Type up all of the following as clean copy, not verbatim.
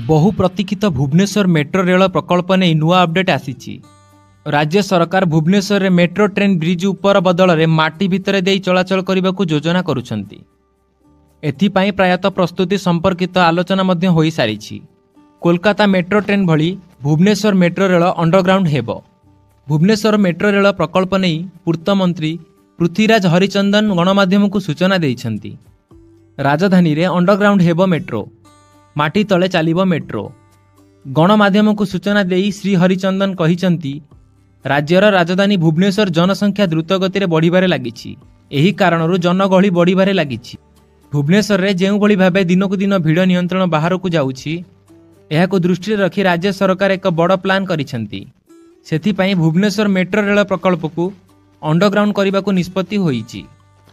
बहु प्रतीक्षित Bhubaneswar metro rail प्रकल्प नहीं नुआ अपडेट आसी। राज्य सरकार भुवनेश्वर मेट्रो ट्रेन ब्रिज उपर बदल में माटी भितर दे चलाचल करने को योजना करुछंती। एथिपाई प्रायतः प्रस्तुति संपर्कित आलोचना मध्य हो सारी। कोलकाता मेट्रो ट्रेन भली भुवनेश्वर मेट्रो रेल अंडरग्राउंड हेब। भुवनेश्वर मेट्रो रेल प्रकल्प नहीं पूर्त मंत्री पृथ्वीराज हरिचंदन गणमाध्यम को सूचना देइछंती। राजधानी रे अंडरग्राउंड हेब मेट्रो, माटी तले चलिबो मेट्रो। गणमाध्यम को सूचना देई श्री हरिचंदन कहिसंती राज्यर राजधानी भुवनेश्वर जनसंख्या द्रुत गति बढ़िबारे लागिछि। एही कारणरू जनगहली बढ़िबारे लागिछि। भुवनेश्वर रे जेउ भली भाबे दिनकु दिन भिड़ नियंत्रण बाहर को जाउछि, एहाको दृष्टि रखी राज्य सरकार एक बड़ प्लान करिसंती। सेथिपाई भुवनेश्वर मेट्रो रेल प्रकल्प को अंडरग्राउंड करने को निष्पत्ति होईछि।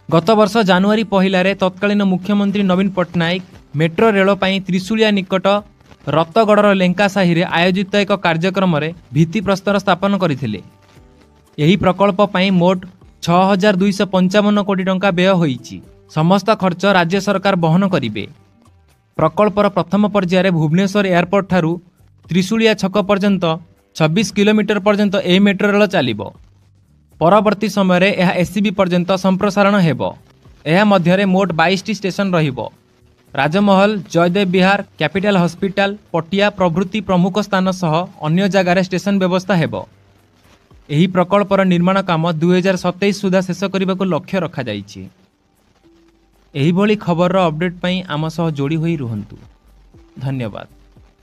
गत वर्ष जनवरी पहिला रे तत्कालीन मुख्यमंत्री नवीन पट्टनायक मेट्रो रेल पाई त्रिशूलिया निकट रतगढ़र लेंकासाही रे आयोजित एक कार्यक्रम रे भित्तिप्रस्तर स्थापन करथिले। एही प्रकल्प पाई मोट 6255 कोटी टंका व्यय होईछि। समस्त खर्च राज्य सरकार बहन करिवे। प्रकल्पर प्रथम पर्यायर भुवनेश्वर एयरपोर्ट ठारू त्रिशूलिया छक पर्यंत 26 किलोमीटर पर्यंत ए मेट्रो रेल चलिबो। परवर्ती समय रे यह एससीबी पर्यंत संप्रसारण हेबो। एहा मध्यरे मोट 22 स्टेशन रहिबो। राजमहल, जयदेव विहार, कैपिटल हॉस्पिटल, पटिया प्रभृति प्रमुख स्थान सह अन्य जगार स्टेशन व्यवस्था हेबो। एही प्रकल्पर निर्माण काम 2027 सुधा शेष करने को लक्ष्य रखा जाइछि। एही भली खबर अपडेट पई आम सह जोड़ी होई रुहंतु। धन्यवाद।